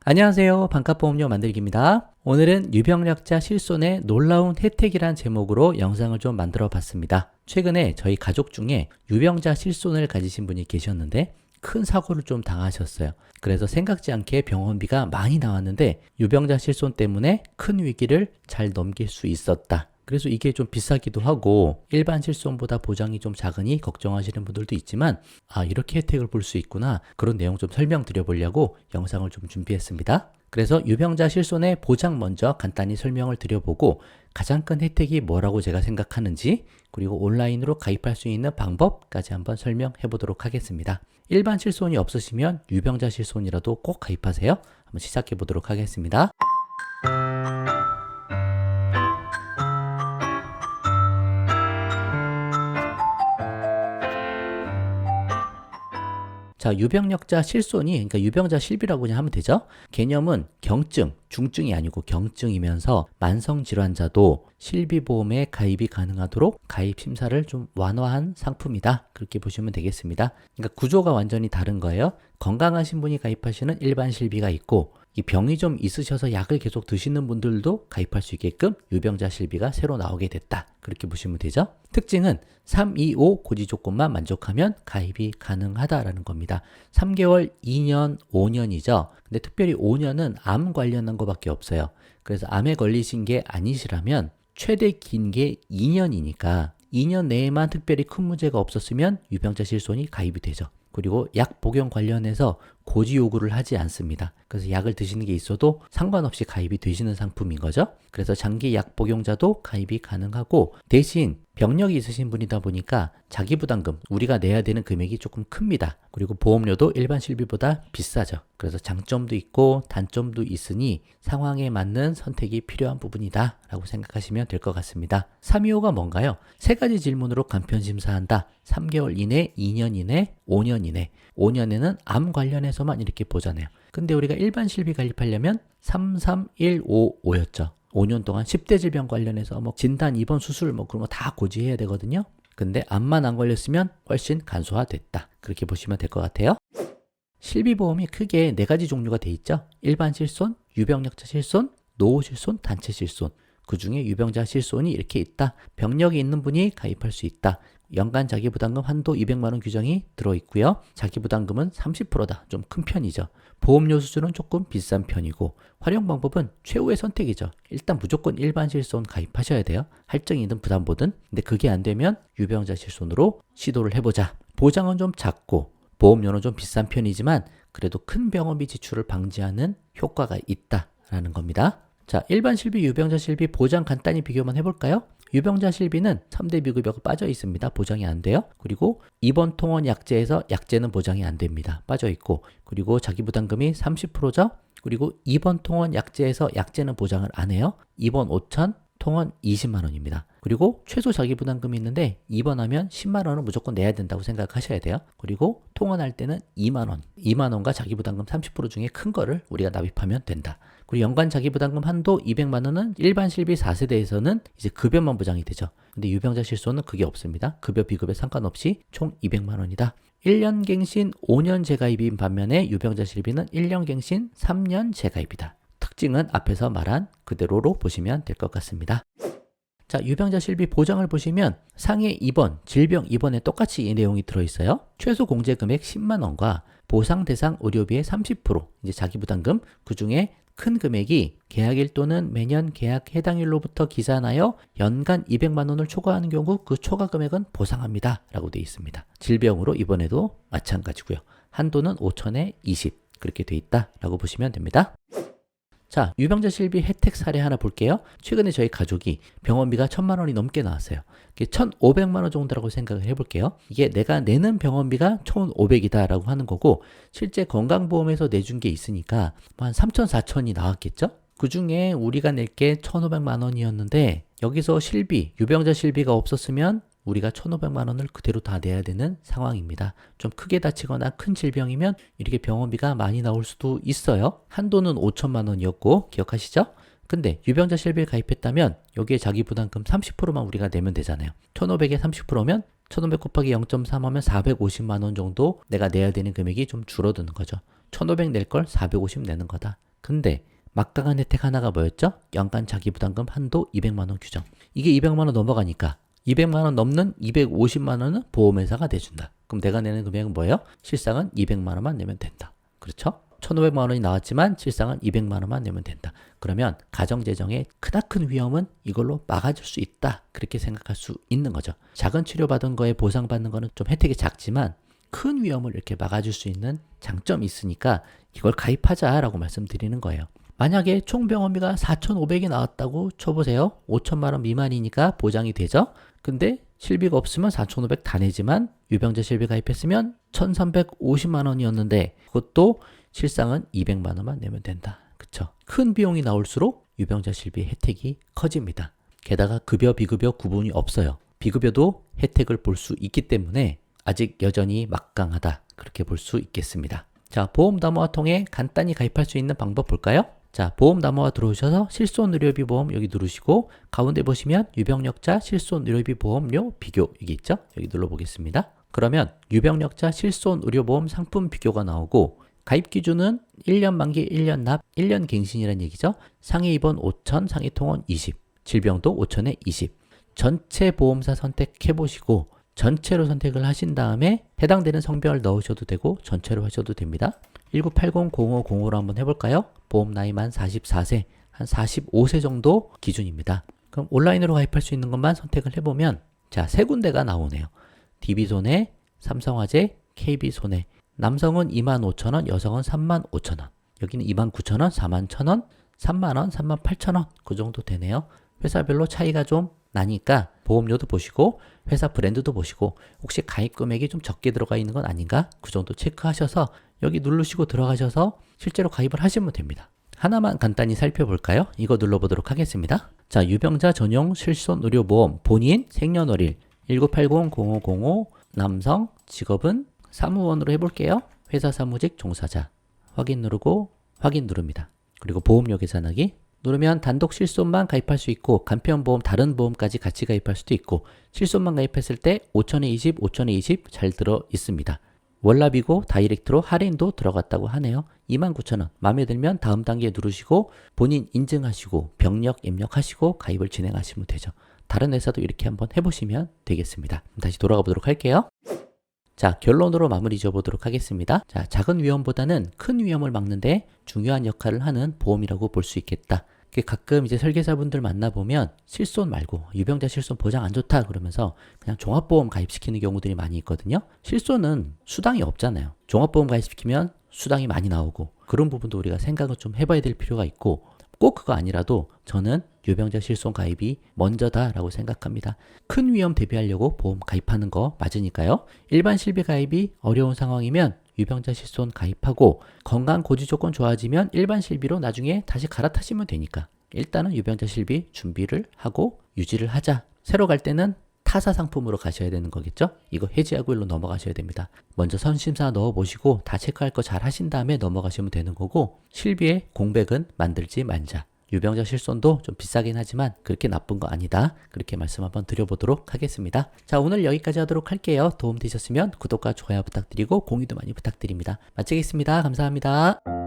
안녕하세요. 반값보험료 만들기입니다. 오늘은 유병약자 실손의 놀라운 혜택이란 제목으로 영상을 좀 만들어 봤습니다. 최근에 저희 가족 중에 유병자 실손을 가지신 분이 계셨는데 큰 사고를 좀 당하셨어요. 그래서 생각지 않게 병원비가 많이 나왔는데 유병자 실손 때문에 큰 위기를 잘 넘길 수 있었다. 그래서 이게 좀 비싸기도 하고 일반 실손보다 보장이 좀 작으니 걱정하시는 분들도 있지만 이렇게 혜택을 볼 수 있구나, 그런 내용 좀 설명드려 보려고 영상을 좀 준비했습니다. 그래서 유병자 실손의 보장 먼저 간단히 설명을 드려보고 가장 큰 혜택이 뭐라고 제가 생각하는지, 그리고 온라인으로 가입할 수 있는 방법까지 한번 설명해 보도록 하겠습니다. 일반 실손이 없으시면 유병자 실손이라도 꼭 가입하세요. 한번 시작해 보도록 하겠습니다. 자, 유병력자 실손이, 그러니까 유병자 실비라고 그냥 하면 되죠. 개념은 경증, 중증이 아니고 경증이면서 만성질환자도 실비보험에 가입이 가능하도록 가입 심사를 좀 완화한 상품이다, 그렇게 보시면 되겠습니다. 그러니까 구조가 완전히 다른 거예요. 건강하신 분이 가입하시는 일반 실비가 있고, 이 병이 좀 있으셔서 약을 계속 드시는 분들도 가입할 수 있게끔 유병자 실비가 새로 나오게 됐다, 그렇게 보시면 되죠. 특징은 3, 2, 5 고지 조건만 만족하면 가입이 가능하다라는 겁니다. 3개월, 2년, 5년이죠. 근데 특별히 5년은 암 관련한 것밖에 없어요. 그래서 암에 걸리신 게 아니시라면 최대 긴 게 2년이니까 2년 내에만 특별히 큰 문제가 없었으면 유병자 실손이 가입이 되죠. 그리고 약 복용 관련해서 고지 요구를 하지 않습니다. 그래서 약을 드시는 게 있어도 상관없이 가입이 되시는 상품인 거죠. 그래서 장기 약 복용자도 가입이 가능하고, 대신 병력이 있으신 분이다 보니까 자기 부담금, 우리가 내야 되는 금액이 조금 큽니다. 그리고 보험료도 일반 실비보다 비싸죠. 그래서 장점도 있고 단점도 있으니 상황에 맞는 선택이 필요한 부분이다 라고 생각하시면 될 것 같습니다. 325가 뭔가요? 세 가지 질문으로 간편 심사한다. 3개월 이내, 2년 이내, 5년 이내. 5년에는 암 관련해서만 이렇게 보잖아요. 근데 우리가 일반 실비 가입하려면 3, 3, 1, 5, 5였죠. 5년 동안 10대 질병 관련해서 진단, 입원, 수술 그런 거 다 고지해야 되거든요. 근데 암만 안 걸렸으면 훨씬 간소화됐다, 그렇게 보시면 될 것 같아요. 실비보험이 크게 4가지 종류가 돼 있죠. 일반 실손, 유병력자 실손, 노후 실손, 단체 실손. 그 중에 유병자 실손이 이렇게 있다. 병력이 있는 분이 가입할 수 있다. 연간 자기부담금 한도 200만 원 규정이 들어있고요. 자기부담금은 30%다. 좀 큰 편이죠. 보험료 수준은 조금 비싼 편이고, 활용 방법은 최후의 선택이죠. 일단 무조건 일반 실손 가입하셔야 돼요. 할증이든 부담보든. 근데 그게 안 되면 유병자 실손으로 시도를 해보자. 보장은 좀 작고 보험료는 좀 비싼 편이지만 그래도 큰 병원비 지출을 방지하는 효과가 있다라는 겁니다. 자, 일반 실비, 유병자 실비 보장 간단히 비교만 해볼까요? 유병자 실비는 3대 비급여가 빠져 있습니다. 보장이 안 돼요. 그리고 입원 통원 약제에서 약제는 보장이 안 됩니다. 빠져 있고, 그리고 자기부담금이 30%죠. 그리고 입원 통원 약제에서 약제는 보장을 안 해요. 입원 5천, 통원 20만 원입니다. 그리고 최소 자기부담금이 있는데 입원하면 10만 원은 무조건 내야 된다고 생각하셔야 돼요. 그리고 통원할 때는 2만 원, 2만 원과 자기부담금 30% 중에 큰 거를 우리가 납입하면 된다. 그리고 연간 자기부담금 한도 200만 원은 일반 실비 4세대에서는 이제 급여만 보장이 되죠. 근데 유병자 실손은 그게 없습니다. 급여 비급여 상관없이 총 200만 원이다. 1년 갱신 5년 재가입인 반면에 유병자 실비는 1년 갱신 3년 재가입이다. 특징은 앞에서 말한 그대로로 보시면 될 것 같습니다. 자, 유병자 실비 보장을 보시면 상해 입원, 질병 입원에 똑같이 이 내용이 들어있어요. 최소 공제 금액 10만 원과 보상 대상 의료비의 30%, 이제 자기부담금, 그 중에 큰 금액이 계약일 또는 매년 계약 해당일로부터 기산하여 연간 200만 원을 초과하는 경우 그 초과 금액은 보상합니다 라고 되어 있습니다. 질병으로 입원해도 마찬가지고요. 한도는 5천에 20, 그렇게 되어 있다 라고 보시면 됩니다. 자, 유병자 실비 혜택 사례 하나 볼게요. 최근에 저희 가족이 병원비가 1,000만 원이 넘게 나왔어요. 이게 1,500만 원 정도라고 생각을 해볼게요. 이게 내가 내는 병원비가 1,500이다 라고 하는 거고, 실제 건강보험에서 내준 게 있으니까 한 3,000, 4,000이 나왔겠죠? 그 중에 우리가 낼 게 1,500만 원이었는데 여기서 실비, 유병자 실비가 없었으면 우리가 1,500만 원을 그대로 다 내야 되는 상황입니다. 좀 크게 다치거나 큰 질병이면 이렇게 병원비가 많이 나올 수도 있어요. 한도는 5천만 원이었고 기억하시죠? 근데 유병자 실비에 가입했다면 여기에 자기부담금 30%만 우리가 내면 되잖아요. 1,500에 30%면 1,500 곱하기 0.3 하면 450만 원 정도 내가 내야 되는 금액이 좀 줄어드는 거죠. 1,500 낼 걸 450 내는 거다. 근데 막강한 혜택 하나가 뭐였죠? 연간 자기부담금 한도 200만 원 규정. 이게 200만 원 넘어가니까 200만 원 넘는 250만 원은 보험회사가 내준다. 그럼 내가 내는 금액은 뭐예요? 실상은 200만 원만 내면 된다. 그렇죠? 1,500만 원이 나왔지만 실상은 200만 원만 내면 된다. 그러면 가정재정의 크나큰 위험은 이걸로 막아줄 수 있다. 그렇게 생각할 수 있는 거죠. 작은 치료받은 거에 보상받는 거는 좀 혜택이 작지만 큰 위험을 이렇게 막아줄 수 있는 장점이 있으니까 이걸 가입하자라고 말씀드리는 거예요. 만약에 총 병원비가 4,500이 나왔다고 쳐보세요. 5천만 원 미만이니까 보장이 되죠. 근데 실비가 없으면 4,500 다 내지만 유병자 실비 가입했으면 1,350만 원이었는데 그것도 실상은 200만 원만 내면 된다. 그쵸? 큰 비용이 나올수록 유병자 실비 혜택이 커집니다. 게다가 급여, 비급여 구분이 없어요. 비급여도 혜택을 볼 수 있기 때문에 아직 여전히 막강하다. 그렇게 볼 수 있겠습니다. 자, 보험담화와 통해 간단히 가입할 수 있는 방법 볼까요? 자, 보험담화와 들어오셔서 실손의료비 보험 여기 누르시고 가운데 보시면 유병력자 실손의료비 보험료 비교 여기 있죠? 여기 눌러보겠습니다. 그러면 유병력자 실손의료보험 상품 비교가 나오고 가입 기준은 1년 만기 1년 납 1년 갱신이라는 얘기죠. 상해 입원 5천, 상해 통원 20, 질병도 5천에 20. 전체 보험사 선택해 보시고 전체로 선택을 하신 다음에 해당되는 성별을 넣으셔도 되고 전체로 하셔도 됩니다. 1980-0505로 한번 해볼까요? 보험 나이 만 44세, 한 45세 정도 기준입니다. 그럼 온라인으로 가입할 수 있는 것만 선택을 해보면 자, 세 군데가 나오네요. DB손해, 삼성화재, KB손해. 남성은 25,000원, 여성은 35,000원. 여기는 29,000원, 41,000원, 3만원, 38,000원. 그 정도 되네요. 회사별로 차이가 좀 나니까 보험료도 보시고 회사 브랜드도 보시고 혹시 가입 금액이 좀 적게 들어가 있는 건 아닌가? 그 정도 체크하셔서 여기 누르시고 들어가셔서 실제로 가입을 하시면 됩니다. 하나만 간단히 살펴볼까요? 이거 눌러보도록 하겠습니다. 자, 유병자 전용 실손의료보험 본인 생년월일 1980-0505 남성 직업은 사무원으로 해볼게요. 회사 사무직 종사자 확인 누르고 확인 누릅니다. 그리고 보험료 계산하기 누르면 단독 실손만 가입할 수 있고 간편보험 다른 보험까지 같이 가입할 수도 있고 실손만 가입했을 때 5천에 20, 5천에 20 잘 들어 있습니다. 월납이고 다이렉트로 할인도 들어갔다고 하네요. 29,000원 마음에 들면 다음 단계 누르시고 본인 인증하시고 병력 입력하시고 가입을 진행하시면 되죠. 다른 회사도 이렇게 한번 해보시면 되겠습니다. 다시 돌아가 보도록 할게요. 자, 결론으로 마무리 지어보도록 하겠습니다. 자, 작은 위험보다는 큰 위험을 막는데 중요한 역할을 하는 보험이라고 볼 수 있겠다. 가끔 이제 설계사분들 만나보면 실손 말고 유병자 실손 보장 안 좋다 그러면서 그냥 종합보험 가입시키는 경우들이 많이 있거든요. 실손은 수당이 없잖아요. 종합보험 가입시키면 수당이 많이 나오고 그런 부분도 우리가 생각을 좀 해봐야 될 필요가 있고 꼭 그거 아니라도 저는 유병자 실손 가입이 먼저다라고 생각합니다. 큰 위험 대비하려고 보험 가입하는 거 맞으니까요. 일반 실비 가입이 어려운 상황이면 유병자 실손 가입하고 건강 고지 조건 좋아지면 일반 실비로 나중에 다시 갈아타시면 되니까 일단은 유병자 실비 준비를 하고 유지를 하자. 새로 갈 때는 타사 상품으로 가셔야 되는 거겠죠? 이거 해지하고 일로 넘어가셔야 됩니다. 먼저 선심사 넣어보시고 다 체크할 거 잘 하신 다음에 넘어가시면 되는 거고 실비의 공백은 만들지 말자. 유병자 실손도 좀 비싸긴 하지만 그렇게 나쁜 거 아니다. 그렇게 말씀 한번 드려보도록 하겠습니다. 자, 오늘 여기까지 하도록 할게요. 도움 되셨으면 구독과 좋아요 부탁드리고 공유도 많이 부탁드립니다. 마치겠습니다. 감사합니다.